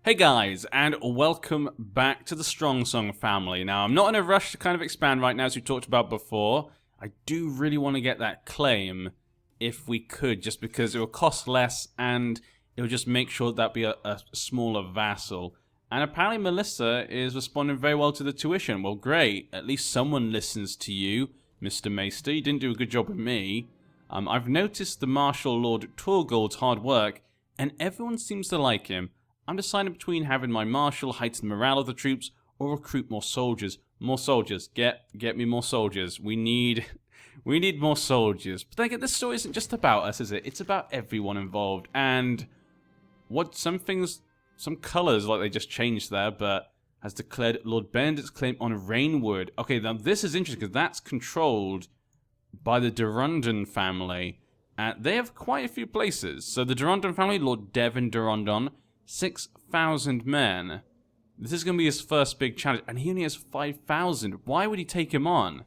Hey guys, and welcome back to the Strong Song family. Now, I'm not in a rush to kind of expand right now, as we talked about before. I do really want to get that claim, if we could, just because it will cost less, and it will just make sure that'd be a smaller vassal. And apparently Melissa is responding very well to the tuition. Well, great. At least someone listens to you, Mr. Maester. You didn't do a good job with me. I've noticed the Marshal Lord Torgold's hard work, and everyone seems to like him. I'm deciding between having my marshal heighten the morale of the troops or recruit more soldiers. More soldiers. Get me more soldiers. We need more soldiers. But then again, this story isn't just about us, is it? It's about everyone involved. And some colours, like they just changed there, but has declared Lord Benedict's claim on Rainwood. Okay, now this is interesting because that's controlled by the Durundon family. They have quite a few places. So the Durundon family, Lord Devon Durundon, 6,000 men. This is going to be his first big challenge, and he only has 5,000. Why would he take him on?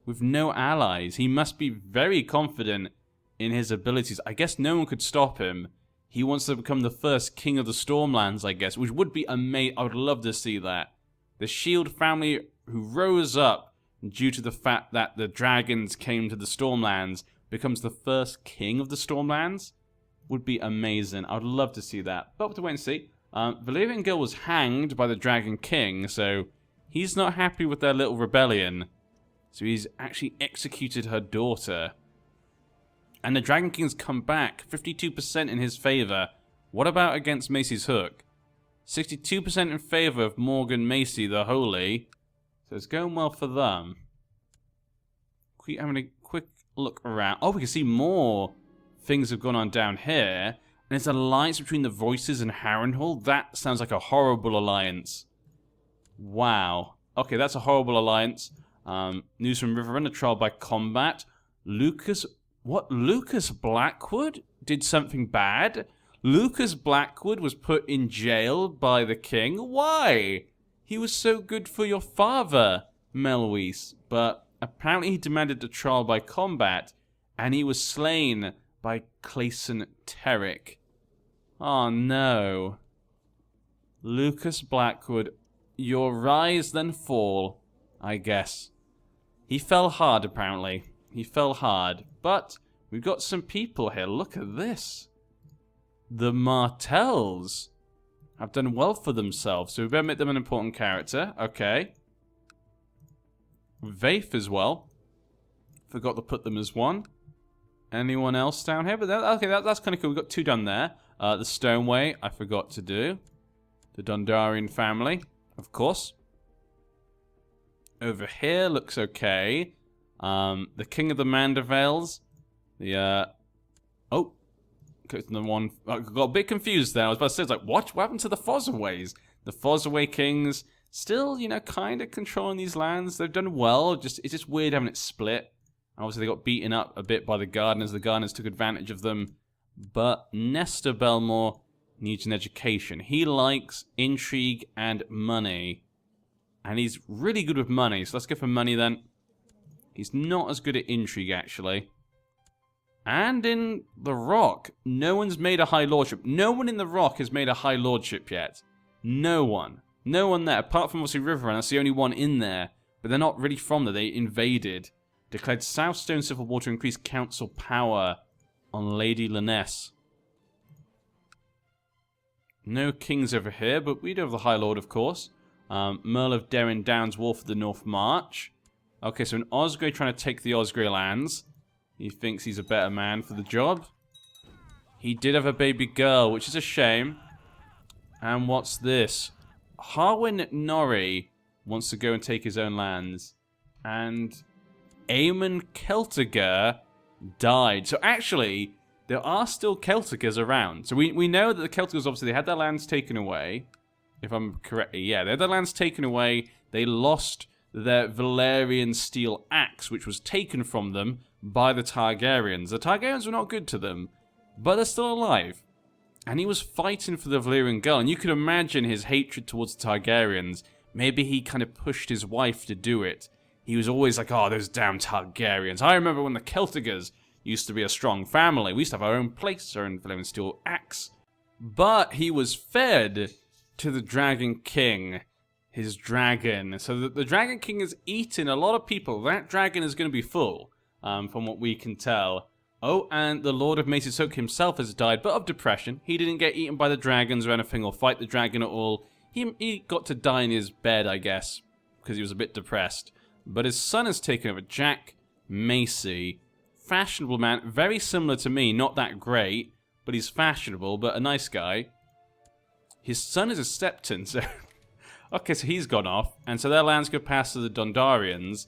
With no allies. He must be very confident in his abilities. I guess no one could stop him. He wants to become the first king of the Stormlands, I guess, which would be amazing. I would love to see that. The Shield family, who rose up due to the fact that the dragons came to the Stormlands, becomes the first king of the Stormlands. Would be amazing. I would love to see that. But we'll have to wait and see. Valyrian Girl was hanged by the Dragon King, so he's not happy with their little rebellion. So he's actually executed her daughter. And the Dragon King's come back. 52% in his favour. What about against Macy's Hook? 62% in favour of Morgan Macy the Holy. So it's going well for them. Keep having a quick look around. Oh, we can see more things have gone on down here. And it's an alliance between the Voices and Harrenhal. That sounds like a horrible alliance. Wow. Okay, that's a horrible alliance. News from Riverrun, a trial by combat. Lucas Blackwood did something bad? Lucas Blackwood was put in jail by the king? Why? He was so good for your father, Melwys. But apparently he demanded a trial by combat, and he was slain by Clayson Terrick. Oh no. Lucas Blackwood, your rise then fall, I guess. He fell hard, apparently. He fell hard. But we've got some people here. Look at this. The Martells have done well for themselves, so we better make them an important character. Okay. Vaith as well. Forgot to put them as one. Anyone else down here? But that's kind of cool. We've got two done there. The Stoneway, I forgot to do. The Dondarrion family, of course. Over here looks okay. The King of the Mandervales. The, oh. The one, I got a bit confused there. I was about to say, like, what happened to the Fossaways? The Fossaway Kings, still, kind of controlling these lands. They've done well. It's just weird having it split. Obviously, they got beaten up a bit by the Gardeners. The Gardeners took advantage of them. But Nestor Belmore needs an education. He likes intrigue and money. And he's really good with money. So let's go for money then. He's not as good at intrigue, actually. And in the Rock, no one's made a High Lordship. No one in the Rock has made a High Lordship yet. No one. No one there. Apart from, obviously, Riverrun. That's the only one in there. But they're not really from there. They invaded. Declared Southstone Civil War to increase council power on Lady Liness. No kings over here, but we do have the High Lord, of course. Merle of Derrin Downs, Wolf of the North March. Okay, so an Osgrey trying to take the Osgrey lands. He thinks he's a better man for the job. He did have a baby girl, which is a shame. And what's this? Harwin Norrie wants to go and take his own lands. And Aemon Celtiger died. So actually, there are still Celtigers around. So we know that the Celtigers, obviously, they had their lands taken away. If I'm correct, yeah, they had their lands taken away. They lost their Valyrian steel axe, which was taken from them by the Targaryens. The Targaryens were not good to them, but they're still alive. And he was fighting for the Valyrian girl, and you could imagine his hatred towards the Targaryens. Maybe he kind of pushed his wife to do it. He was always like, oh, those damn Targaryens. I remember when the Celtigers used to be a strong family. We used to have our own place, our own Valyrian steel axe. But he was fed to the Dragon King. His dragon. So the Dragon King is eating a lot of people. That dragon is going to be full, from what we can tell. Oh, and the Lord of Mace's Hook himself has died, but of depression. He didn't get eaten by the dragons or anything, or fight the dragon at all. He got to die in his bed, I guess, because he was a bit depressed. But his son has taken over, Jack Macy. Fashionable man, very similar to me, not that great, but he's fashionable, but a nice guy. His son is a Septon, so... Okay, so he's gone off, and so their lands could pass to the Dondarians.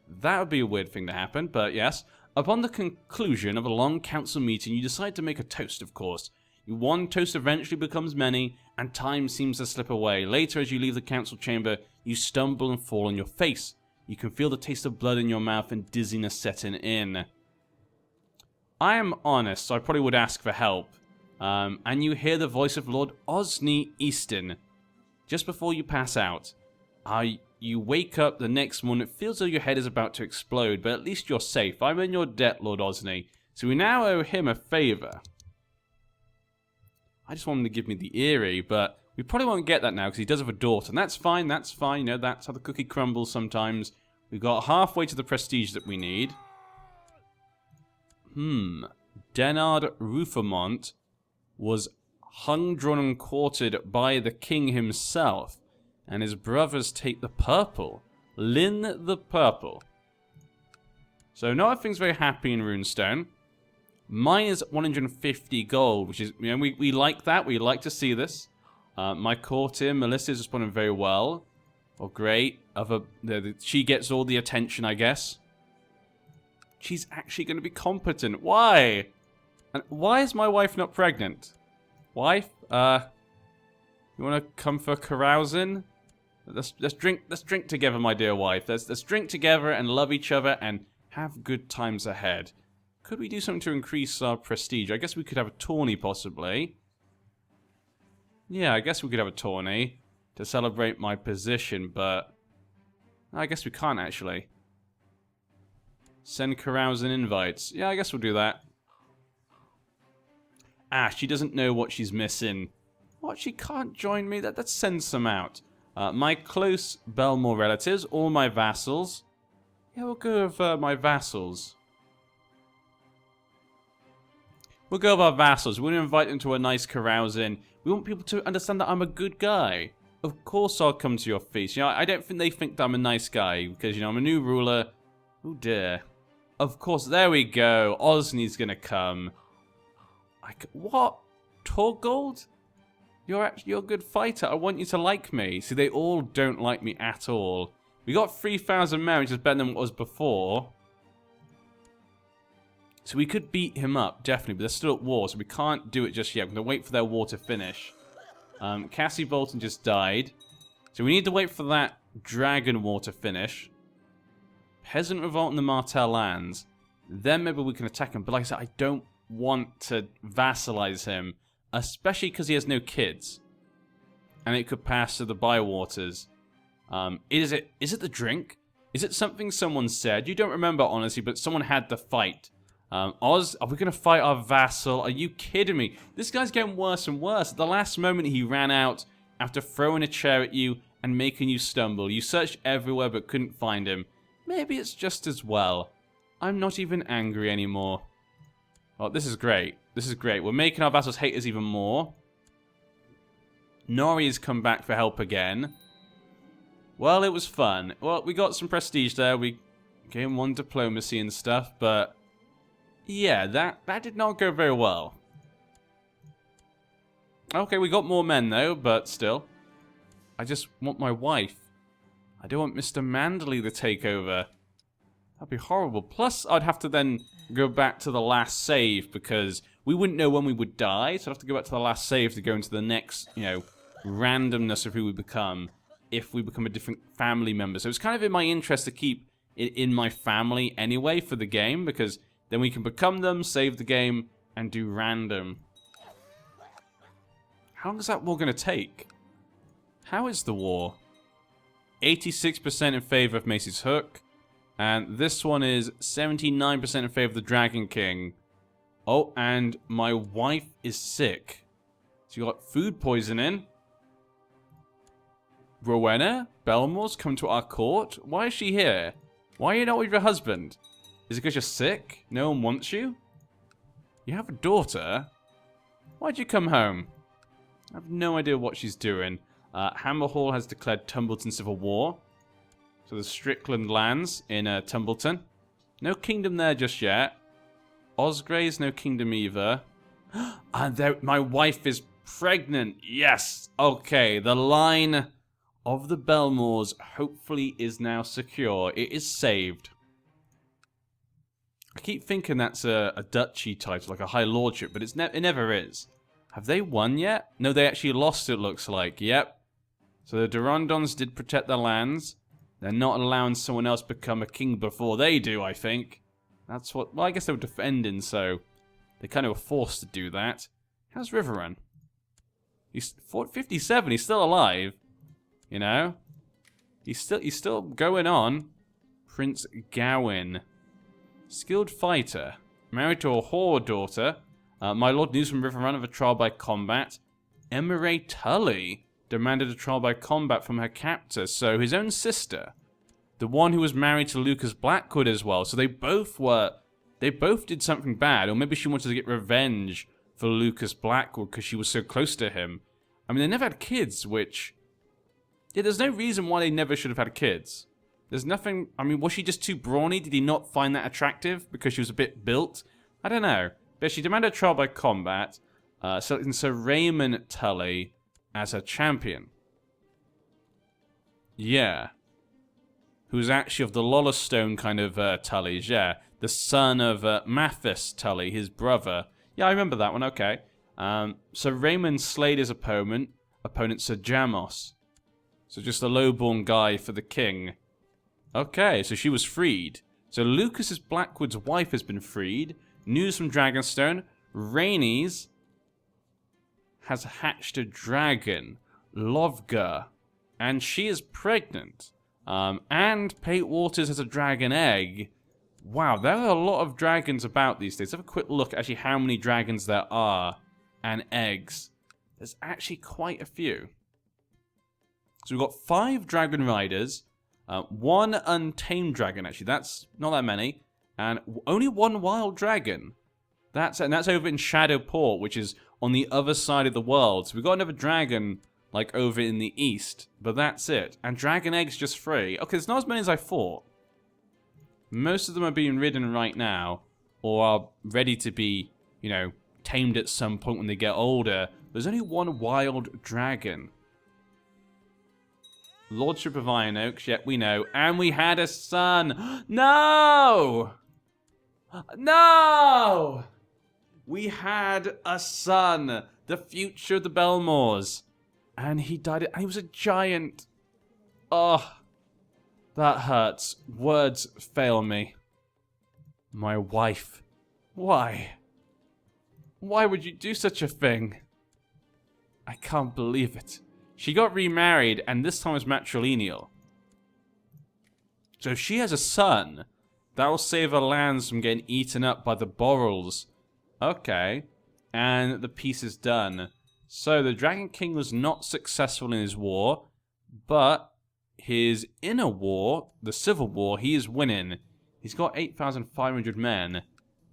That would be a weird thing to happen, but yes. Upon the conclusion of a long council meeting, you decide to make a toast, of course. One toast eventually becomes many, and time seems to slip away. Later, as you leave the council chamber, you stumble and fall on your face. You can feel the taste of blood in your mouth and dizziness setting in. I am honest, so I probably would ask for help. And you hear the voice of Lord Osney Easton. Just before you pass out, you wake up the next morning. It feels as though your head is about to explode, but at least you're safe. I'm in your debt, Lord Osney, so we now owe him a favour. I just want him to give me the Eyrie, but we probably won't get that now because he does have a daughter, and that's fine, you know, that's how the cookie crumbles sometimes. We've got halfway to the prestige that we need. Denard Rufermont was hung, drawn, and quartered by the king himself, and his brothers take the purple. Lynn the Purple. So not everything's very happy in Runestone. Mine is 150 gold, which is, you know, we like that. We like to see this. My courtier, Melissa, is responding very well. Oh, great. She gets all the attention, I guess. She's actually going to be competent. Why? And why is my wife not pregnant? Wife, you want to come for carousing? Let's drink together, my dear wife. Let's drink together and love each other and have good times ahead. Could we do something to increase our prestige? I guess we could have a tourney, possibly. Yeah, I guess we could have a tourney to celebrate my position, but I guess we can't, actually. Send carousing invites. Yeah, I guess we'll do that. Ah, she doesn't know what she's missing. What, she can't join me? That sends some out. My close Belmore relatives, all my vassals. Yeah, we'll go with my vassals. We'll go with our vassals. We're going to invite them to a nice carousing. We want people to understand that I'm a good guy. Of course I'll come to your feast. You know, I don't think they think that I'm a nice guy because, you know, I'm a new ruler. Oh dear. Of course, there we go. Osney's going to come. What? Torgold? You're a good fighter. I want you to like me. See, they all don't like me at all. We got 3,000 men, which is better than what was before. So we could beat him up, definitely, but they're still at war, so we can't do it just yet. We're going to wait for their war to finish. Cassie Bolton just died. So we need to wait for that dragon war to finish. Peasant revolt in the Martell lands. Then maybe we can attack him. But like I said, I don't want to vassalize him, especially because he has no kids. And it could pass to the Bywaters. Is it the drink? Is it something someone said? You don't remember, honestly, but someone had the fight. Oz, are we going to fight our vassal? Are you kidding me? This guy's getting worse and worse. At the last moment, he ran out after throwing a chair at you and making you stumble. You searched everywhere but couldn't find him. Maybe it's just as well. I'm not even angry anymore. Oh, this is great. This is great. We're making our vassals hate us even more. Nori has come back for help again. Well, it was fun. Well, we got some prestige there. We gained 1 diplomacy and stuff, but yeah, that did not go very well. Okay, we got more men though, but still. I just want my wife. I don't want Mr. Manderley to take over. That'd be horrible. Plus, I'd have to then go back to the last save because we wouldn't know when we would die, so I'd have to go back to the last save to go into the next, you know, randomness of who we become if we become a different family member. So it's kind of in my interest to keep it in my family anyway for the game because then we can become them, save the game, and do random. How long is that war going to take? How is the war? 86% in favor of Mace's Hook. And this one is 79% in favor of the Dragon King. Oh, and my wife is sick. So you got food poisoning. Rowena Belmore's come to our court? Why is she here? Why are you not with your husband? Is it because you're sick? No one wants you? You have a daughter? Why'd you come home? I have no idea what she's doing. Hammer Hall has declared Tumbleton civil war. So the Strickland lands in Tumbleton. No kingdom there just yet. Osgrey's no kingdom either. And my wife is pregnant. Yes. Okay, the line of the Belmores hopefully is now secure. It is saved. I keep thinking that's a duchy title, like a high lordship, but it never is. Have they won yet? No, they actually lost, it looks like. Yep. So the Durandons did protect their lands. They're not allowing someone else become a king before they do, I think. That's what... Well, I guess they were defending, so... They kind of were forced to do that. How's Riverrun? He's 57, he's still alive. You know? He's still going on. Prince Gawain. Skilled fighter. Married to a whore daughter. My lord news from Riverrun of a trial by combat. Emirae Tully demanded a trial by combat from her captor. So his own sister. The one who was married to Lucas Blackwood as well. So they both did something bad. Or maybe she wanted to get revenge for Lucas Blackwood because she was so close to him. I mean, they never had kids, which... Yeah, there's no reason why they never should have had kids. There's nothing... I mean, was she just too brawny? Did he not find that attractive because she was a bit built? I don't know. But she demanded a trial by combat, selecting Sir Raymond Tully as her champion. Yeah. Who's actually of the Lollostone kind of Tullys, yeah. The son of Mathis Tully, his brother. Yeah, I remember that one, okay. So Raymond slayed his opponent Sir Jamos. So just a lowborn guy for the king. Okay, so she was freed. So Lucas's Blackwood's wife has been freed. News from Dragonstone. Rhaenys has hatched a dragon. Lovga. And she is pregnant. And Pate Waters has a dragon egg. Wow, there are a lot of dragons about these days. Have a quick look at actually how many dragons there are. And eggs. There's actually quite a few. So we've got 5 dragon riders. 1 untamed dragon, actually. That's not that many. And only 1 wild dragon. And that's over in Shadowport, which is on the other side of the world. So we've got another dragon, like, over in the east. But that's it. And dragon eggs just 3. Okay, there's not as many as I thought. Most of them are being ridden right now. Or are ready to be, you know, tamed at some point when they get older. There's only 1 wild dragon. Lordship of Iron Oaks, yet we know. And we had a son. No! No! We had a son. The future of the Belmores. And he died. And he was a giant. Oh, that hurts. Words fail me. My wife. Why? Why would you do such a thing? I can't believe it. She got remarried, and this time was matrilineal. So she has a son. That will save her lands from getting eaten up by the Borrels. Okay. And the peace is done. So the Dragon King was not successful in his war, but his inner war, the Civil War, he is winning. He's got 8,500 men.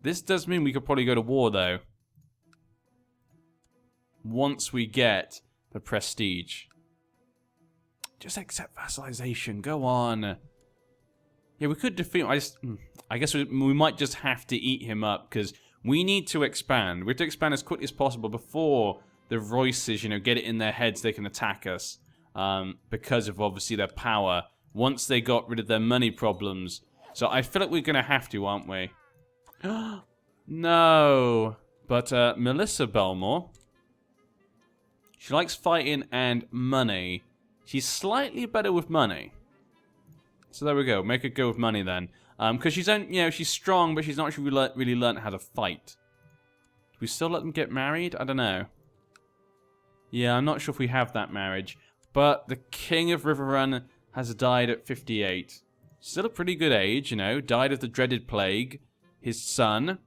This does mean we could probably go to war, though. Once we get the prestige. Just accept vassalization. Go on. Yeah, we could defeat him. I guess we might just have to eat him up because we need to expand. We have to expand as quickly as possible before the Royces, you know, get it in their heads they can attack us. Because of obviously their power. Once they got rid of their money problems. So I feel like we're going to have to, aren't we? No. But Melissa Belmore. She likes fighting and money. She's slightly better with money. So there we go. Make her go with money then. Because she's strong, but she's not actually really learned how to fight. Do we still let them get married? I don't know. Yeah, I'm not sure if we have that marriage. But the King of Riverrun has died at 58. Still a pretty good age, you know. Died of the dreaded plague. His son,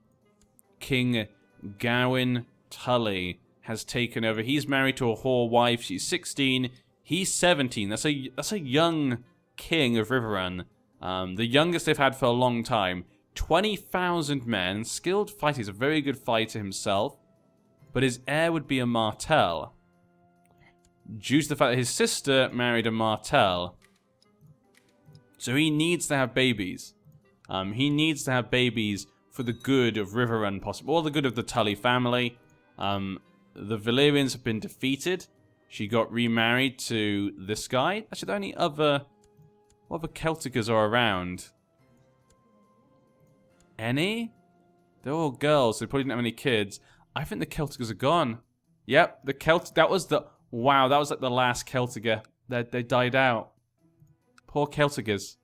King Gawain Tully, has taken over. He's married to a whore wife. She's 16. He's 17. That's a young king of Riverrun. The youngest they've had for a long time. 20,000 men. Skilled fighter. He's a very good fighter himself. But his heir would be a Martell. Due to the fact that his sister married a Martell. So he needs to have babies. He needs to have babies for the good of Riverrun, possible, or the good of the Tully family. The Valyrians have been defeated. She got remarried to this guy. Actually, the only other... what other Celticas are around? Any? They're all girls, so they probably didn't have any kids. I think the Celticas are gone. Yep, the that was the... wow, that was like the last Celtica. They died out. Poor Celticas.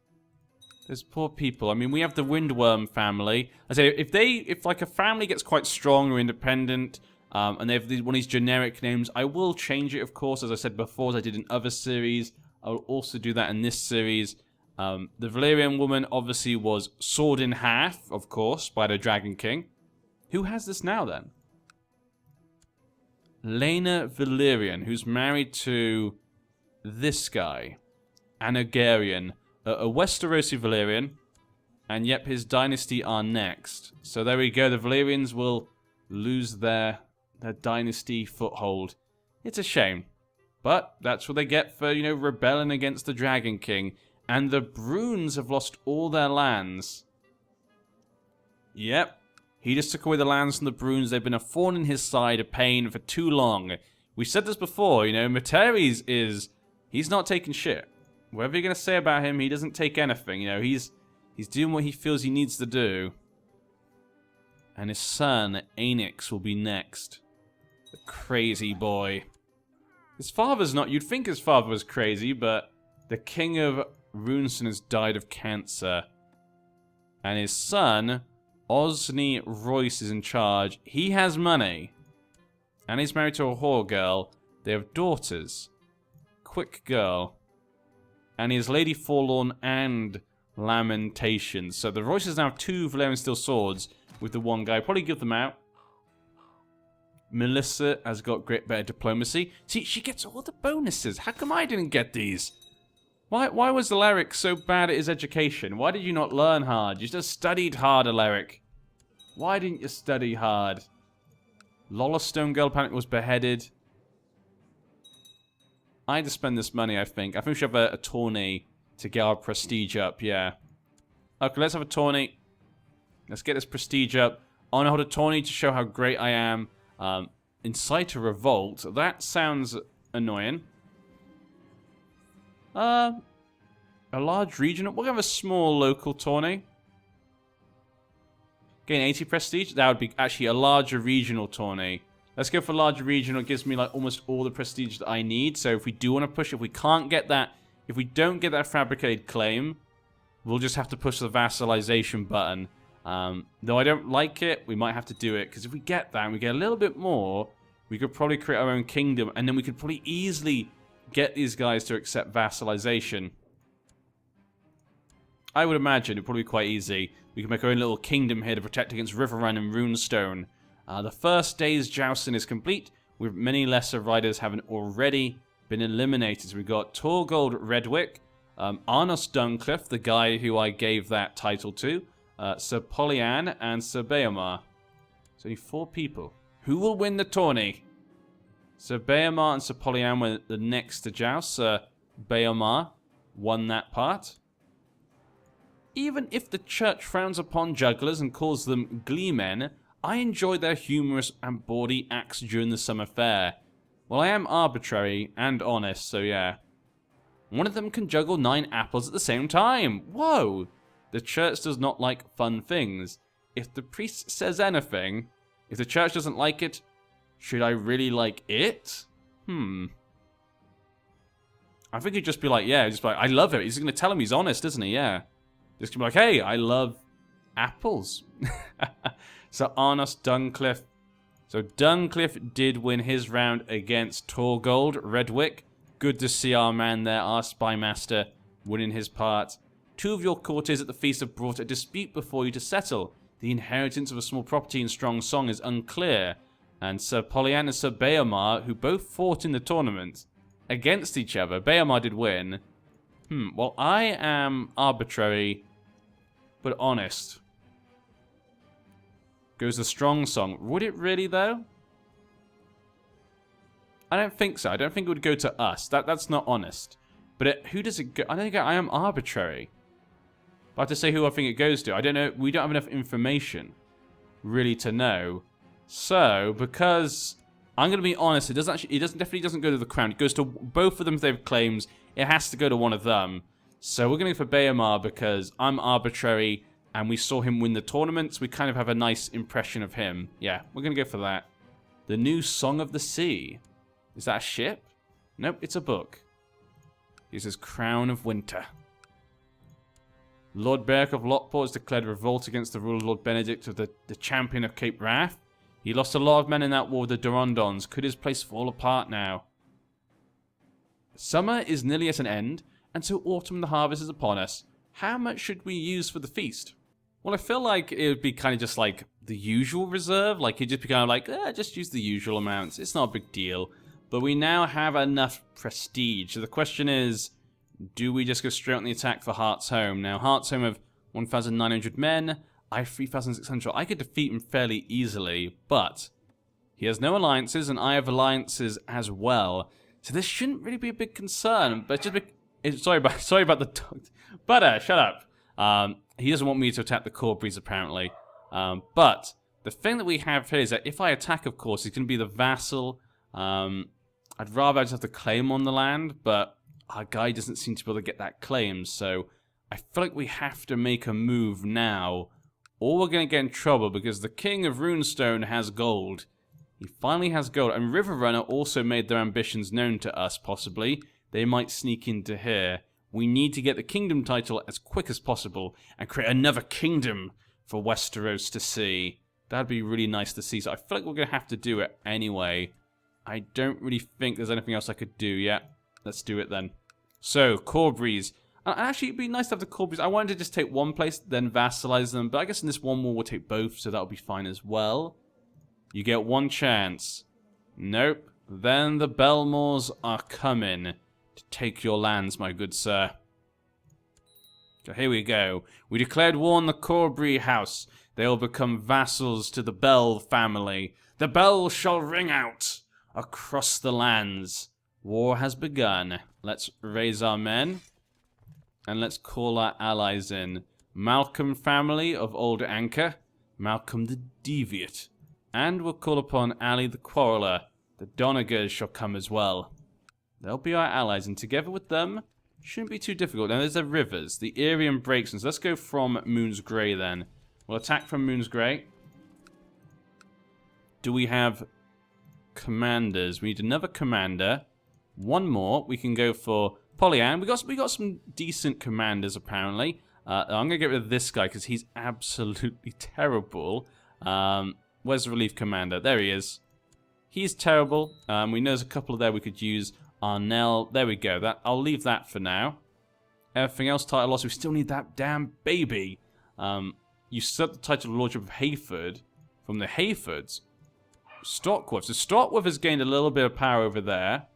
Those poor people. I mean, we have the Windworm family. I say, if like a family gets quite strong or independent, and they have one of these generic names, I will change it, of course, as I said before, as I did in other series. I will also do that in this series. The Valyrian woman obviously was sawed in half, of course, by the Dragon King. Who has this now, then? Lena Valyrian, who's married to this guy, Anagarian, a Westerosi Valyrian, and yep, his dynasty are next. So there we go, the Valyrians will lose their dynasty foothold. It's a shame, but that's what they get for, you know, rebelling against the Dragon King. And the Bruins have lost all their lands. Yep. He just took away the lands from the Bruins. They've been a thorn in his side, a pain for too long. We said this before, you know, Materies he's not taking shit. Whatever you're going to say about him, he doesn't take anything. You know, he's doing what he feels he needs to do. And his son, Aenix, will be next. The crazy boy. His father's not... you'd think his father was crazy, but the king of Runeson has died of cancer. And his son... Osney Royce is in charge. He has money. And he's married to a whore girl. They have daughters. Quick girl. And he has Lady Forlorn and Lamentations. So the Royces now have 2 Valyrian Steel Swords with the one guy. Probably give them out. Melissa has got better diplomacy. See, she gets all the bonuses. How come I didn't get these? Why was Alaric so bad at his education? Why did you not learn hard? You should have studied hard, Alaric. Why didn't you study hard? Lollastone Girl apparently was beheaded. I had to spend this money, I think. I think we should have a tourney to get our prestige up, yeah. Okay, let's have a tourney. Let's get this prestige up. I want to hold a tourney to show how great I am. Incite a revolt. That sounds annoying. A large regional. We'll have a small local tourney. Gain 80 prestige. That would be actually a larger regional tourney. Let's go for larger regional. It gives me like almost all the prestige that I need. So if we do want to push, if we can't get that, if we don't get that fabricated claim, we'll just have to push the vassalization button. Though I don't like it, we might have to do it. Because if we get that and we get a little bit more, we could probably create our own kingdom. And then we could probably easily get these guys to accept vassalization. I would imagine it'd probably be quite easy. We can make our own little kingdom here to protect against Riverrun and Runestone. The first day's jousting is complete, with many lesser riders having already been eliminated. So we've got Torgold Redwick, Arnos Duncliffe, the guy who I gave that title to, Sir Polyan, and Sir Beomar. So only 4 people. Who will win the tourney? Sir Beomar and Sir Polyan were the next to joust. Sir Beomar won that part. Even if the church frowns upon jugglers and calls them gleemen, I enjoy their humorous and bawdy acts during the summer fair. Well, I am arbitrary and honest, so yeah. One of them can juggle 9 apples at the same time. Whoa! The church does not like fun things. If the priest says anything, if the church doesn't like it, should I really like it? I think he'd just be like, yeah, just be like, I love it. He's going to tell him he's honest, isn't he? Yeah. Just going to be like, hey, I love apples. So Arnos Duncliffe. So Duncliffe did win his round against Torgold Redwick. Good to see our man there, our spy master, winning his part. 2 of your courtiers at the feast have brought a dispute before you to settle. The inheritance of a small property in Strong Song is unclear. And Sir Polyan and Sir Beomar, who both fought in the tournament. against each other. Bayamar did win. Well, I am arbitrary, but honest. Goes the strong song. Would it really, though? I don't think so. I don't think it would go to us. That's not honest. But who does it go? I think I am arbitrary. But I have to say who I think it goes to. I don't know. We don't have enough information, really, to know. So, because I'm going to be honest, it definitely doesn't go to the crown. It goes to both of them if they have claims. It has to go to one of them. So we're going to go for Bayamar because I'm arbitrary and we saw him win the tournaments. We kind of have a nice impression of him. Yeah, we're going to go for that. The New Song of the Sea. Is that a ship? Nope, it's a book. It says Crown of Winter. Lord Beric of Lockport has declared revolt against the rule of Lord Benedict of the champion of Cape Wrath. He lost a lot of men in that war with the Durondons. Could his place fall apart now? Summer is nearly at an end, and so autumn the harvest is upon us. How much should we use for the feast? Well, I feel like it would be kind of just like the usual reserve. Like, it'd just be kind of like, just use the usual amounts. It's not a big deal. But we now have enough prestige. So the question is, do we just go straight on the attack for Heart's Home? Now, Heart's Home have 1,900 men. I have 3,600. I could defeat him fairly easily, but he has no alliances, and I have alliances as well. So this shouldn't really be a big concern. But just sorry about the dog. But shut up. He doesn't want me to attack the Corbries, apparently. But the thing that we have here is that if I attack, of course, he's going to be the vassal. I'd rather just have to claim on the land, but our guy doesn't seem to be able to get that claim, so I feel like we have to make a move now, or we're going to get in trouble, because the King of Runestone has gold. He finally has gold, and Riverrunner also made their ambitions known to us, possibly. They might sneak into here. We need to get the kingdom title as quick as possible, and create another kingdom for Westeros to see. That'd be really nice to see, so I feel like we're going to have to do it anyway. I don't really think there's anything else I could do yet. Let's do it then. So, Corbries. Actually, it'd be nice to have the Corbries. I wanted to just take one place, then vassalize them. But I guess in this one war, we'll take both, so that'll be fine as well. You get one chance. Nope. Then the Belmores are coming to take your lands, my good sir. So here we go. We declared war on the Corbry house. They will become vassals to the Bell family. The bell shall ring out across the lands. War has begun. Let's raise our men. And let's call our allies in. Malcolm family of Old Anchor. Malcolm the Deviate. And we'll call upon Ali the Quarreler. The Donagers shall come as well. They'll be our allies, and together with them, shouldn't be too difficult. Now there's the rivers, the Erie and Breaksons. Let's go from Moon's Grey then. We'll attack from Moon's Grey. Do we have commanders? We need another commander. One more. We can go for Polyan. We got some decent commanders apparently. I'm gonna get rid of this guy because he's absolutely terrible. Where's the relief commander? There he is. He's terrible. We know there's a couple there we could use. Arnell. There we go. I'll leave that for now. Everything else title loss. We still need that damn baby. Usurp the title of Lordship of Hayford from the Hayfords. Stockworth. So Stockworth has gained a little bit of power over there.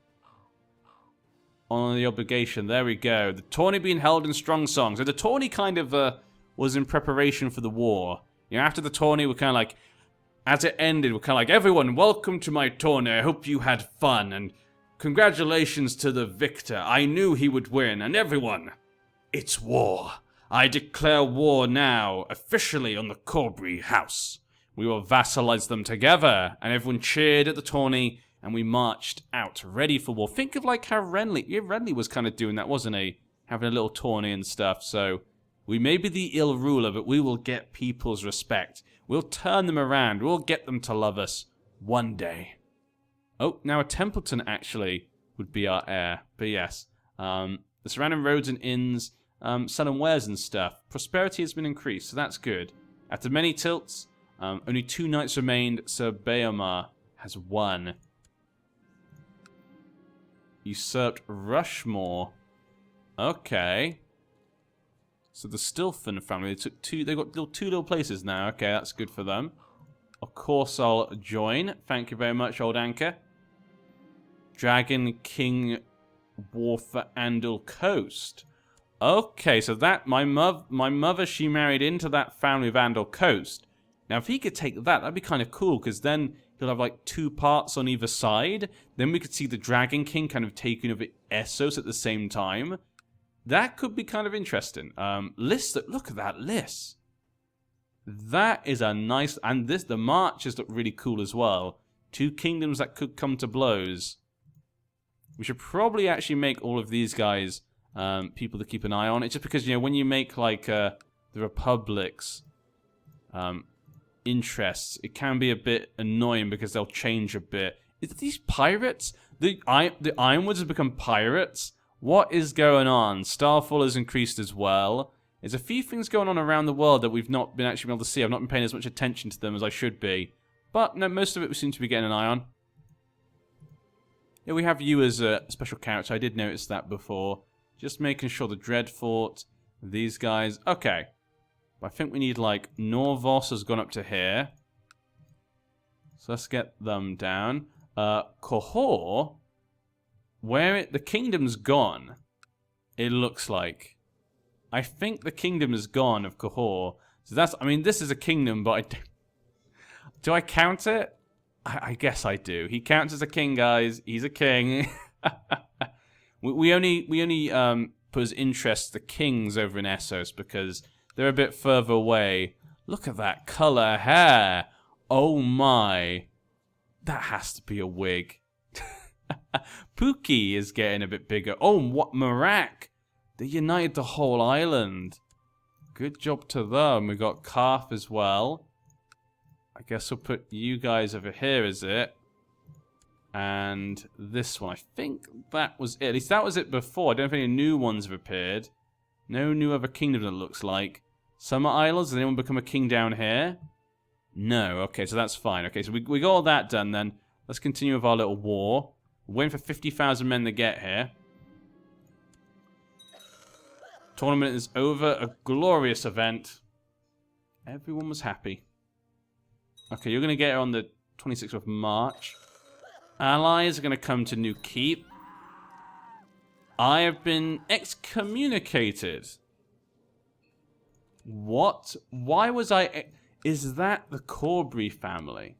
On the obligation. There we go. The tourney being held in Strong Song. So the tourney kind of was in preparation for the war. You know, after the tourney, we're kind of like, as it ended, we're kind of like, everyone, welcome to my tourney. I hope you had fun. And congratulations to the victor. I knew he would win. And everyone, it's war. I declare war now, officially on the Corbry house. We will vassalize them together. And everyone cheered at the tourney. And we marched out, ready for war. Think of like how Renly... Yeah, Renly was kind of doing that, wasn't he? Having a little tourney and stuff. So, we may be the ill ruler, but we will get people's respect. We'll turn them around. We'll get them to love us one day. Oh, now a Templeton, actually, would be our heir. But yes. The surrounding roads and inns, selling wares and stuff. Prosperity has been increased, so that's good. After many tilts, only 2 knights remained. Sir Beomar has won. Usurped Rushmore. Okay. So the Stilfen family, they got 2 little places now. Okay, that's good for them. Of course I'll join. Thank you very much, Old Anchor. Dragon King war for Andal Coast. Okay, so that my mother, she married into that family of Andal Coast. Now, if he could take that, that'd be kind of cool, because then he'll have like 2 parts on either side. Then we could see the Dragon King kind of taking over Essos at the same time. That could be kind of interesting. Look at that list. That is a nice, and the marches look really cool as well. 2 kingdoms that could come to blows. We should probably actually make all of these guys people to keep an eye on. It's just because, you know, when you make like the Republic's interests, it can be a bit annoying because they'll change a bit. Is these pirates? The Ironwoods have become pirates? What is going on? Starfall has increased as well. There's a few things going on around the world that we've not been actually able to see. I've not been paying as much attention to them as I should be. But no, most of it we seem to be getting an eye on. Yeah, we have you as a special character. I did notice that before. Just making sure the Dreadfort, these guys. Okay. I think we need, like, Norvos has gone up to here. So let's get them down. Kohor, the kingdom's gone, it looks like. I think the kingdom is gone of Kohor. So that's, I mean, this is a kingdom, but do I count it? I guess I do. He counts as a king, guys. He's a king. we only put as interest the kings over in Essos because they're a bit further away. Look at that color hair. Oh my. That has to be a wig. Pookie is getting a bit bigger. Oh, what Marak. They united the whole island. Good job to them. We got Karth as well. I guess we'll put you guys over here, is it? And this one. I think that was it. At least that was it before. I don't know if any new ones have appeared. No new other kingdom, it looks like. Summer Isles, does anyone become a king down here? No. Okay, so that's fine. Okay, so we got all that done then. Let's continue with our little war. We're waiting for 50,000 men to get here. Tournament is over. A glorious event. Everyone was happy. Okay, you're going to get here on the 26th of March. Allies are going to come to New Keep. I have been excommunicated. What? Why was I... Is that the Corbury family?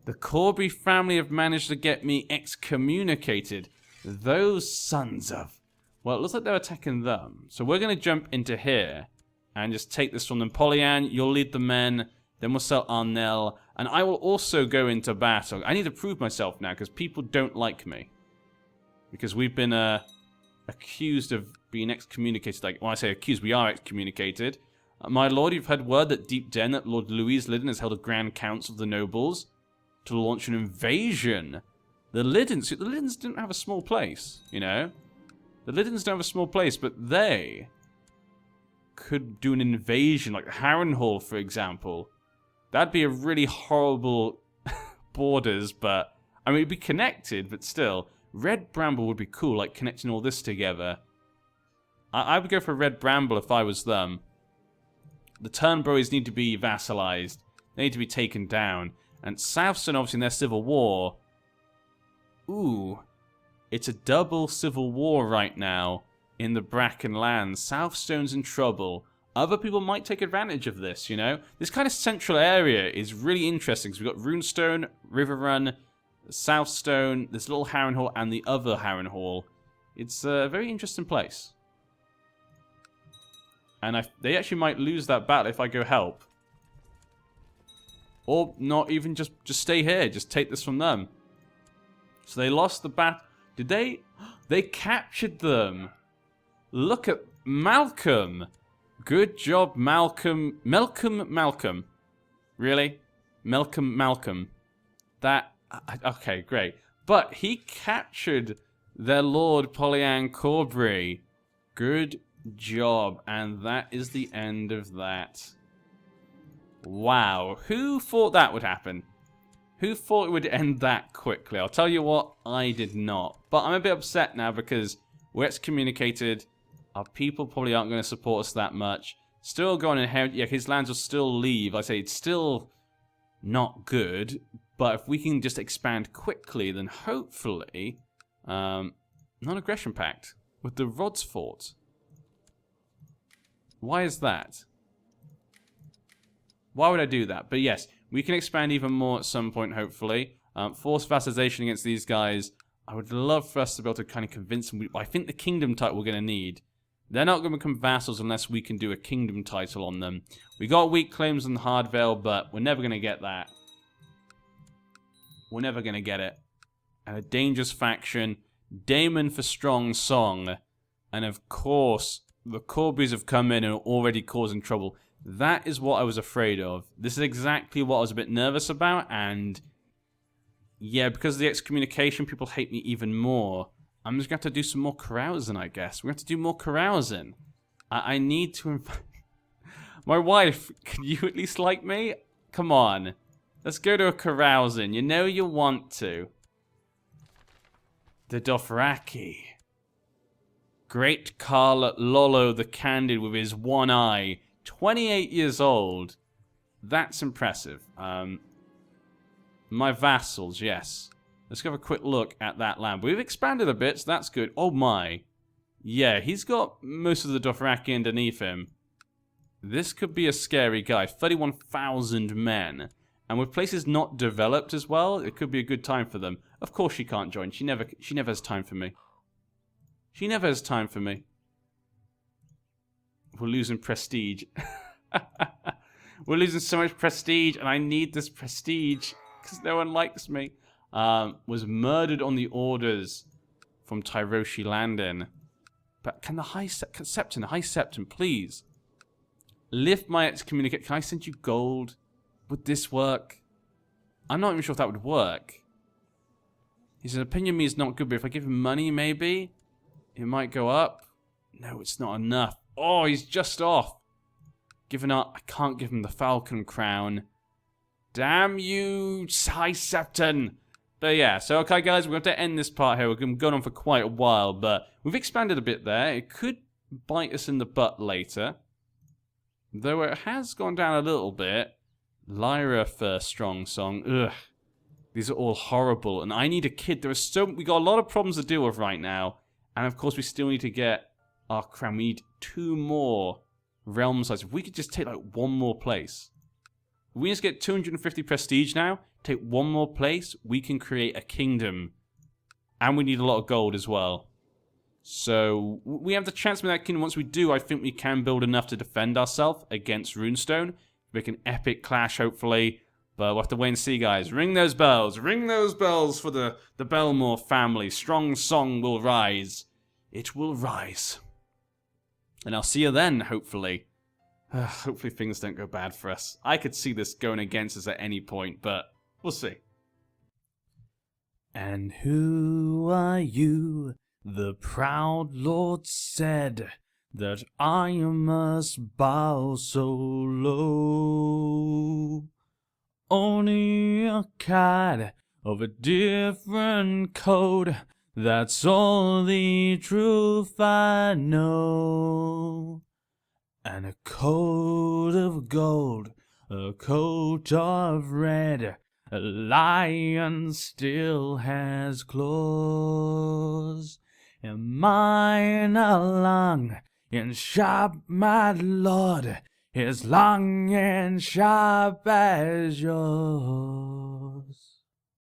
The Corbury family have managed to get me excommunicated. Those sons of... Well, it looks like they're attacking them. So we're going to jump into here and just take this from them. Polyan, you'll lead the men. Then we'll sell Arnell. And I will also go into battle. I need to prove myself now because people don't like me. Because we've been accused of being excommunicated. Like, when I say accused, we are excommunicated. My lord, you've had word that deep den that Lord Louis Liddon has held a grand council of the nobles to launch an invasion. The Liddons didn't have a small place, you know? The Liddons don't have a small place, but they could do an invasion, like Harrenhal, for example. That'd be a really horrible borders, but... I mean, it'd be connected, but still. Red Bramble would be cool, like connecting all this together. I would go for Red Bramble if I was them. The Turnberries need to be vassalized. They need to be taken down. And Southstone, obviously, in their civil war. Ooh. It's a double civil war right now in the Bracken lands. Southstone's in trouble. Other people might take advantage of this, you know? This kind of central area is really interesting. Because we've got Runestone, Riverrun, Southstone, this little Harrenhal, and the other Harrenhal. It's a very interesting place. And they actually might lose that battle if I go help. Or not even just stay here. Just take this from them. So they lost the battle. Did they? They captured them. Look at Malcolm. Good job, Malcolm. Malcolm. Really? Malcolm. That... Okay, great. But he captured their lord, Polyan Corbury. Good job. And that is the end of that. Wow. Who thought that would happen? Who thought it would end that quickly? I'll tell you what, I did not. But I'm a bit upset now because we're excommunicated. Our people probably aren't going to support us that much. Still going to inherit. Yeah, his lands will still leave. I say it's still not good. But if we can just expand quickly, then hopefully Non-aggression pact with the Rods Fort. Why is that? Why would I do that? But yes, we can expand even more at some point, hopefully. Force vassalization against these guys. I would love for us to be able to kind of convince them. I think the kingdom title we're going to need. They're not going to become vassals unless we can do a kingdom title on them. We got weak claims on Hardvale, but we're never going to get that. We're never going to get it. And a dangerous faction. Damon for strong song. And of course, the Corbys have come in and are already causing trouble. That is what I was afraid of. This is exactly what I was a bit nervous about, and yeah, because of the excommunication, people hate me even more. I'm just going to have to do some more carousing, I guess. We're going to have to do more carousing. I need to invite... My wife, can you at least like me? Come on. Let's go to a carousing. You know you want to. The Dothraki. Great Carl Lollo the Candid with his one eye. 28 years old. That's impressive. My vassals, yes. Let's have a quick look at that land. We've expanded a bit, so that's good. Oh my. Yeah, he's got most of the Dothraki underneath him. This could be a scary guy. 31,000 men. And with places not developed as well, it could be a good time for them. Of course she can't join. She never has time for me. She never has time for me. We're losing prestige. We're losing so much prestige, and I need this prestige because no one likes me. Was murdered on the orders from Tyroshi Landin. But can the High Septon, please lift my excommunicate? Can I send you gold? Would this work? I'm not even sure if that would work. His opinion of me is not good, but if I give him money, maybe it might go up. No, it's not enough. Oh, he's just off. Given up. I can't give him the Falcon Crown. Damn you, High Septon. But yeah, so okay guys, we're going to end this part here. We've been going on for quite a while, but we've expanded a bit there. It could bite us in the butt later. Though it has gone down a little bit. Lyra for strong song. Ugh. These are all horrible. And I need a kid. We got a lot of problems to deal with right now. And of course we still need to get our crown. We need 2 more realm sites. If we could just take like 1 more place. If we just get 250 prestige now, take 1 more place, we can create a kingdom. And we need a lot of gold as well. So we have the chance to make that kingdom. Once we do, I think we can build enough to defend ourselves against Runestone. Make an epic clash, hopefully. But we'll have to wait and see, guys. Ring those bells. Ring those bells for the Belmore family. Strong song will rise. It will rise. And I'll see you then, hopefully. Hopefully things don't go bad for us. I could see this going against us at any point, but we'll see. And who are you? The proud lord said that I must bow so low. Only a cat of a different code, that's all the truth I know. And a coat of gold, a coat of red, a lion still has claws. And mine are long and sharp, my lord, as long and sharp as yours.